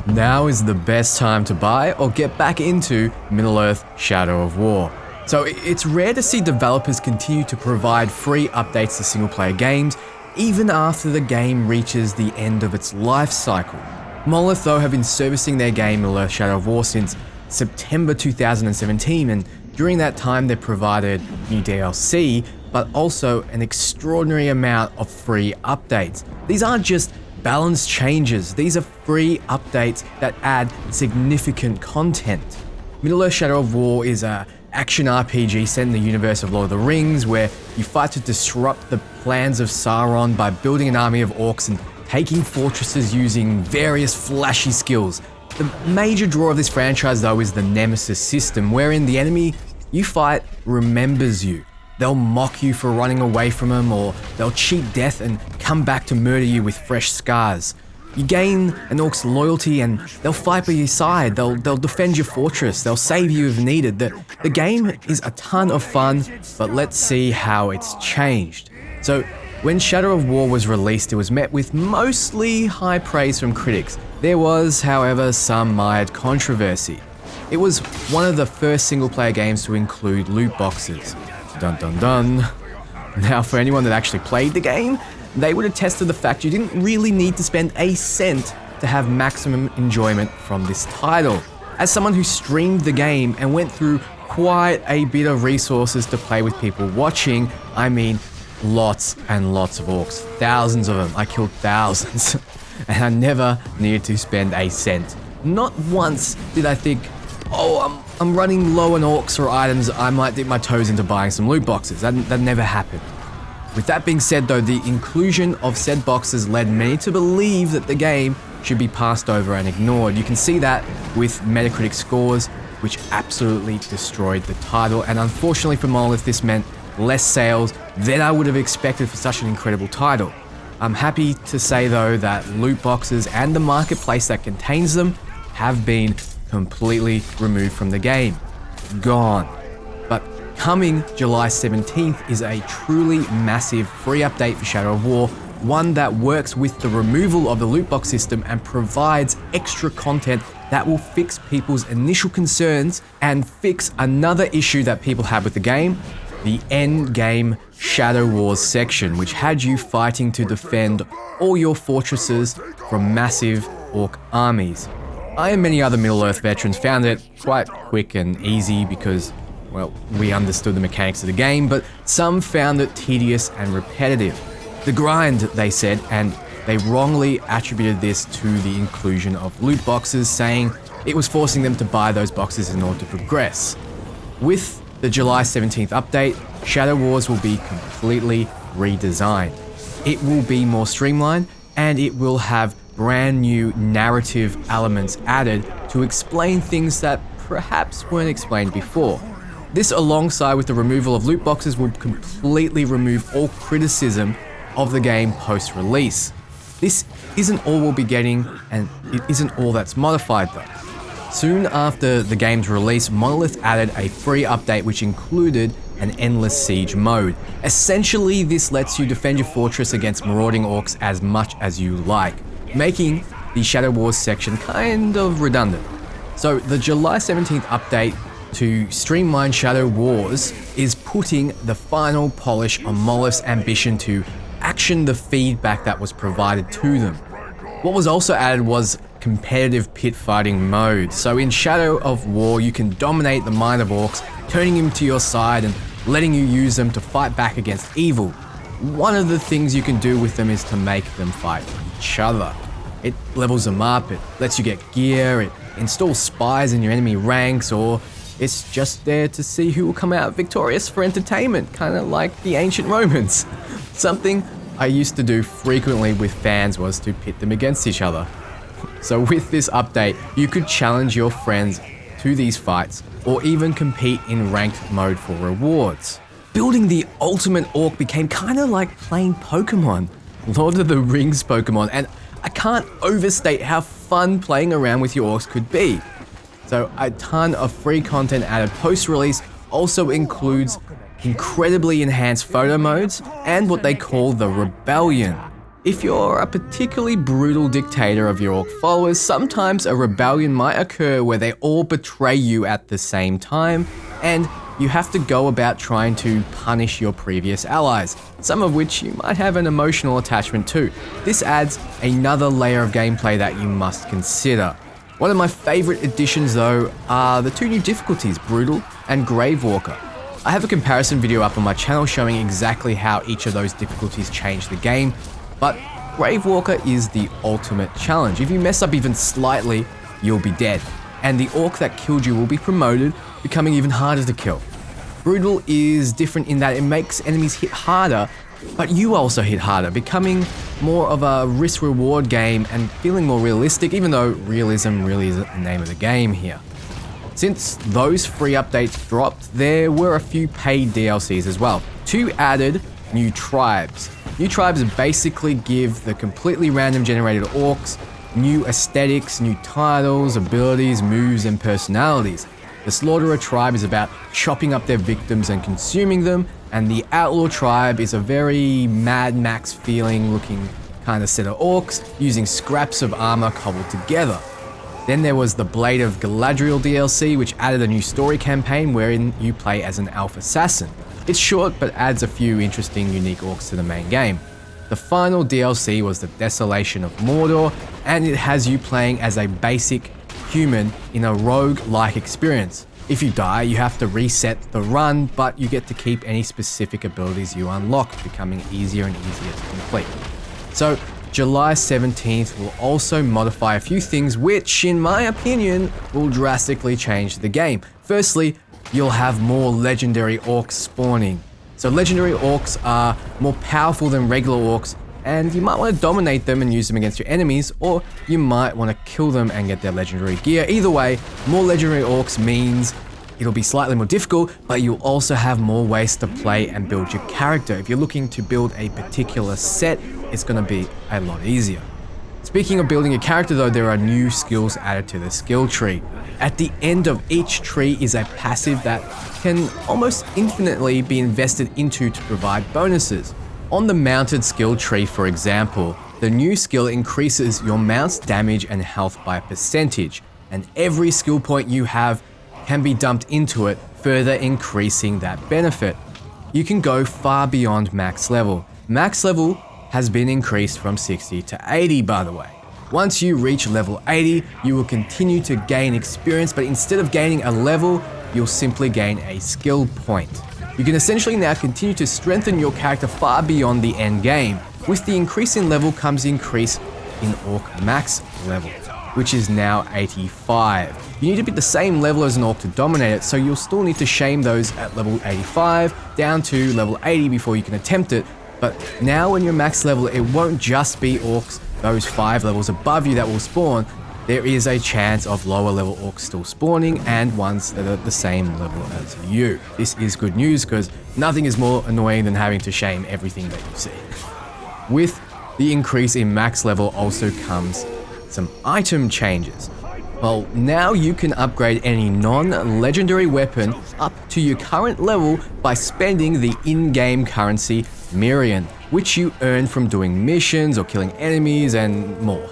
Now is the best time to buy or get back into Middle-earth Shadow of War. So it's rare to see developers continue to provide free updates to single-player games even after the game reaches the end of its life cycle. Monolith though have been servicing their game Middle-earth Shadow of War since September 2017, and during that time they've provided new DLC, but also an extraordinary amount of free updates. These aren't just balance changes, these are free updates that add significant content. Middle-earth Shadow of War is a action RPG set in the universe of Lord of the Rings, where you fight to disrupt the plans of Sauron by building an army of orcs and taking fortresses using various flashy skills. The major draw of this franchise though is the Nemesis system, wherein the enemy you fight remembers you. They'll mock you for running away from them, or they'll cheat death and come back to murder you with fresh scars. You gain an orc's loyalty and they'll fight by your side, they'll defend your fortress, they'll save you if needed. The game is a ton of fun, but let's see how it's changed. So when Shadow of War was released, it was met with mostly high praise from critics. There was, however, some mired controversy. It was one of the first single-player games to include loot boxes. Dun dun dun. Now, for anyone that actually played the game, they would attest to the fact you didn't really need to spend a cent to have maximum enjoyment from this title. As someone who streamed the game and went through quite a bit of resources to play with people watching, I mean lots and lots of orcs, thousands of them. I killed thousands and I never needed to spend a cent. Not once did I think, oh, I'm running low on orcs or items, I might dip my toes into buying some loot boxes. That never happened. With that being said though, the inclusion of said boxes led many to believe that the game should be passed over and ignored. You can see that with Metacritic scores, which absolutely destroyed the title, and unfortunately for Monolith, this meant less sales than I would have expected for such an incredible title. I'm happy to say though that loot boxes and the marketplace that contains them have been completely removed from the game. Gone. But coming July 17th is a truly massive free update for Shadow of War, one that works with the removal of the loot box system and provides extra content that will fix people's initial concerns and fix another issue that people had with the game, the end game Shadow Wars section, which had you fighting to defend all your fortresses from massive orc armies. I and many other Middle-earth veterans found it quite quick and easy because, well, we understood the mechanics of the game, but some found it tedious and repetitive. The grind, they said, and they wrongly attributed this to the inclusion of loot boxes, saying it was forcing them to buy those boxes in order to progress. With the July 17th update, Shadow Wars will be completely redesigned. It will be more streamlined, and it will have brand new narrative elements added to explain things that perhaps weren't explained before. This, alongside with the removal of loot boxes, will completely remove all criticism of the game post-release. This isn't all we'll be getting, and it isn't all that's modified though. Soon after the game's release, Monolith added a free update which included an endless siege mode. Essentially, this lets you defend your fortress against marauding orcs as much as you like, making the Shadow Wars section kind of redundant. So the July 17th update to streamline Shadow Wars is putting the final polish on Monolith's ambition to action the feedback that was provided to them. What was also added was competitive pit fighting mode. So in Shadow of War, you can dominate the mind of orcs, turning them to your side and letting you use them to fight back against evil. One of the things you can do with them is to make them fight each other. It levels them up, it lets you get gear, it installs spies in your enemy ranks, or it's just there to see who will come out victorious for entertainment, kind of like the ancient Romans. Something I used to do frequently with fans was to pit them against each other. So with this update, you could challenge your friends to these fights, or even compete in ranked mode for rewards. Building the ultimate orc became kind of like playing Pokemon, Lord of the Rings Pokemon, and I can't overstate how fun playing around with your orcs could be. So a ton of free content added post-release also includes incredibly enhanced photo modes and what they call the Rebellion. If you're a particularly brutal dictator of your orc followers, sometimes a rebellion might occur where they all betray you at the same time, and you have to go about trying to punish your previous allies, some of which you might have an emotional attachment to. This adds another layer of gameplay that you must consider. One of my favorite additions though are the two new difficulties, Brutal and Gravewalker. I have a comparison video up on my channel showing exactly how each of those difficulties change the game, but Gravewalker is the ultimate challenge. If you mess up even slightly, you'll be dead, and the orc that killed you will be promoted, becoming even harder to kill. Brutal is different in that it makes enemies hit harder, but you also hit harder, becoming more of a risk-reward game and feeling more realistic, even though realism really isn't the name of the game here. Since those free updates dropped, there were a few paid DLCs as well. 2 added new tribes. New tribes basically give the completely random generated orcs new aesthetics, new titles, abilities, moves, and personalities. The Slaughterer tribe is about chopping up their victims and consuming them, and the Outlaw tribe is a very Mad Max feeling looking kind of set of orcs using scraps of armor cobbled together. Then there was the Blade of Galadriel DLC, which added a new story campaign wherein you play as an elf assassin. It's short, but adds a few interesting, unique orcs to the main game. The final DLC was the Desolation of Mordor, and it has you playing as a basic human in a rogue-like experience. If you die, you have to reset the run, but you get to keep any specific abilities you unlock, becoming easier and easier to complete. So, July 17th will also modify a few things which, in my opinion, will drastically change the game. Firstly, you'll have more legendary orcs spawning. So legendary orcs are more powerful than regular orcs, and you might want to dominate them and use them against your enemies, or you might want to kill them and get their legendary gear. Either way, more legendary orcs means it'll be slightly more difficult, but you'll also have more ways to play and build your character. If you're looking to build a particular set, it's going to be a lot easier. Speaking of building a character though, there are new skills added to the skill tree. At the end of each tree is a passive that can almost infinitely be invested into to provide bonuses. On the mounted skill tree, for example, the new skill increases your mount's damage and health by a percentage, and every skill point you have can be dumped into it, further increasing that benefit. You can go far beyond max level. Max level has been increased from 60 to 80, by the way. Once you reach level 80, you will continue to gain experience, but instead of gaining a level, you'll simply gain a skill point. You can essentially now continue to strengthen your character far beyond the end game. With the increase in level comes the increase in Orc max level, which is now 85. You need to be the same level as an Orc to dominate it, so you'll still need to shame those at level 85 down to level 80 before you can attempt it. But now when you're max level, it won't just be Orcs, those 5 levels above you that will spawn. There is a chance of lower level orcs still spawning and ones that are the same level as you. This is good news because nothing is more annoying than having to shame everything that you see. With the increase in max level also comes some item changes. Well, now you can upgrade any non-legendary weapon up to your current level by spending the in-game currency Miriam, which you earn from doing missions or killing enemies and more.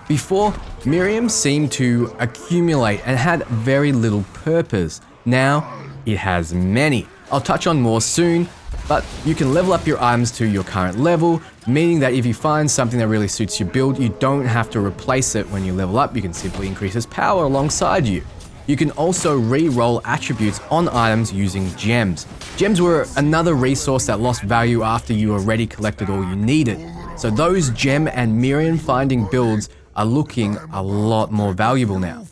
Before, Miriam seemed to accumulate and had very little purpose. Now, it has many. I'll touch on more soon, but you can level up your items to your current level, meaning that if you find something that really suits your build, you don't have to replace it when you level up. You can simply increase its power alongside you. You can also re-roll attributes on items using gems. Gems were another resource that lost value after you already collected all you needed. So those gem and Miriam finding builds are looking a lot more valuable now.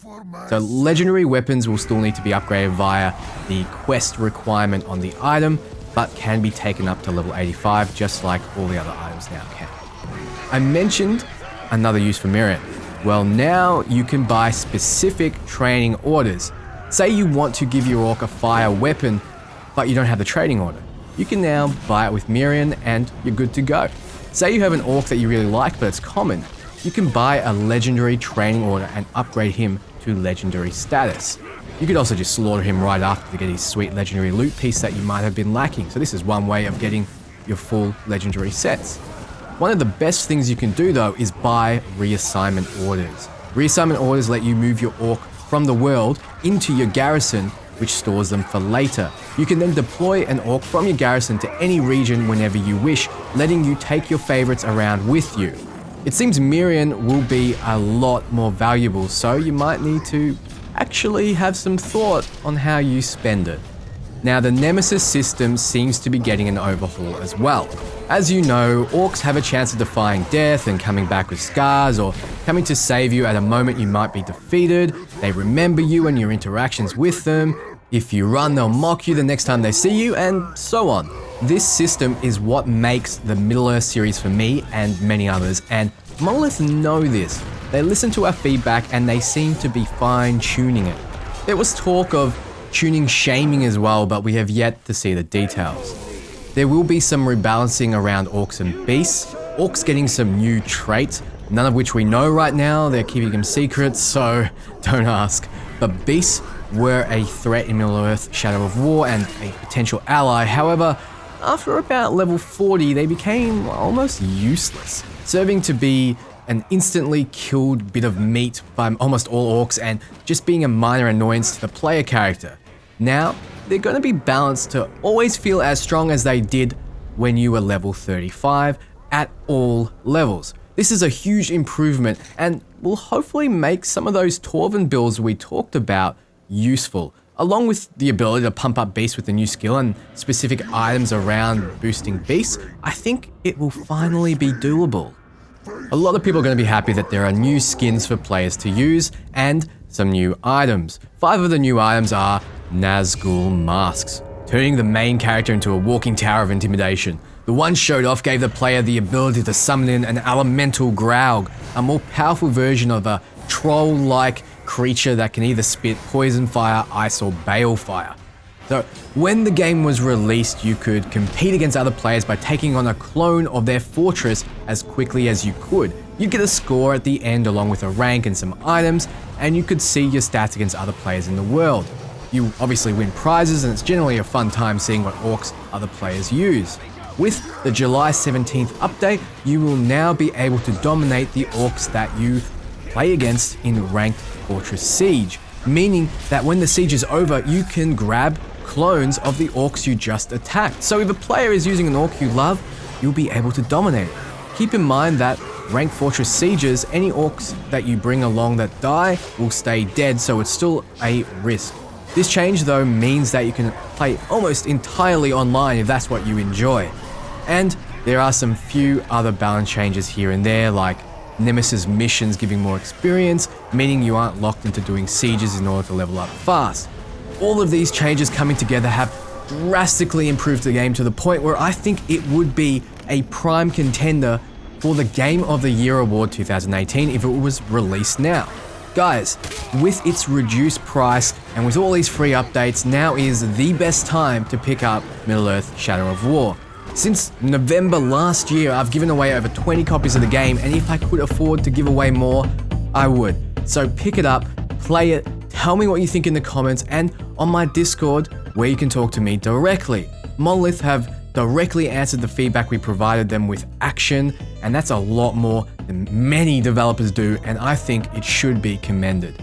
So legendary weapons will still need to be upgraded via the quest requirement on the item, but can be taken up to level 85 just like all the other items now can. I mentioned another use for Miriam. Well, now you can buy specific training orders. Say you want to give your orc a fire weapon, but you don't have the training order. You can now buy it with Miriam and you're good to go. Say you have an orc that you really like but it's common. You can buy a legendary training order and upgrade him to legendary status. You could also just slaughter him right after to get his sweet legendary loot piece that you might have been lacking. So this is one way of getting your full legendary sets. One of the best things you can do though is buy reassignment orders. Reassignment orders let you move your orc from the world into your garrison, which stores them for later. You can then deploy an orc from your garrison to any region whenever you wish, letting you take your favorites around with you. It seems Mirian will be a lot more valuable, so you might need to actually have some thought on how you spend it. Now, the Nemesis system seems to be getting an overhaul as well. As you know, orcs have a chance of defying death and coming back with scars, or coming to save you at a moment you might be defeated. They remember you and your interactions with them. If you run, they'll mock you the next time they see you, and so on. This system is what makes the Middle-earth series for me and many others, and Monolith know this. They listen to our feedback and they seem to be fine-tuning it. There was talk of tuning shaming as well, but we have yet to see the details. There will be some rebalancing around orcs and beasts, orcs getting some new traits, none of which we know right now. They're keeping them secret, so don't ask. But beasts were a threat in Middle-earth Shadow of War and a potential ally. However, after about level 40, they became almost useless, serving to be an instantly killed bit of meat by almost all orcs and just being a minor annoyance to the player character. Now, they're going to be balanced to always feel as strong as they did when you were level 35 at all levels. This is a huge improvement and will hopefully make some of those Torvin builds we talked about useful, along with the ability to pump up beasts with a new skill and specific items around boosting beasts. I think it will finally be doable. A lot of people are going to be happy that there are new skins for players to use and some new items. 5 of the new items are Nazgul masks, turning the main character into a walking tower of intimidation. The one showed off gave the player the ability to summon in an elemental Graug, a more powerful version of a troll-like creature that can either spit poison fire, ice, or balefire. So when the game was released, you could compete against other players by taking on a clone of their fortress as quickly as you could. You'd get a score at the end along with a rank and some items, and you could see your stats against other players in the world. You obviously win prizes, and it's generally a fun time seeing what orcs other players use. With the July 17th update, you will now be able to dominate the orcs that you play against in ranked Fortress Siege, meaning that when the siege is over, you can grab clones of the orcs you just attacked. So if a player is using an orc you love, you'll be able to dominate it. Keep in mind that ranked Fortress Sieges, any orcs that you bring along that die will stay dead, so it's still a risk. This change though means that you can play almost entirely online if that's what you enjoy. And there are some few other balance changes here and there, like Nemesis missions giving more experience, meaning you aren't locked into doing sieges in order to level up fast. All of these changes coming together have drastically improved the game to the point where I think it would be a prime contender for the Game of the Year award 2018 if it was released now. Guys, with its reduced price and with all these free updates, now is the best time to pick up Middle-earth Shadow of War. Since November last year, I've given away over 20 copies of the game, and if I could afford to give away more, I would. So pick it up, play it, tell me what you think in the comments, and on my Discord, where you can talk to me directly. Monolith have directly answered the feedback we provided them with action, and that's a lot more than many developers do, and I think it should be commended.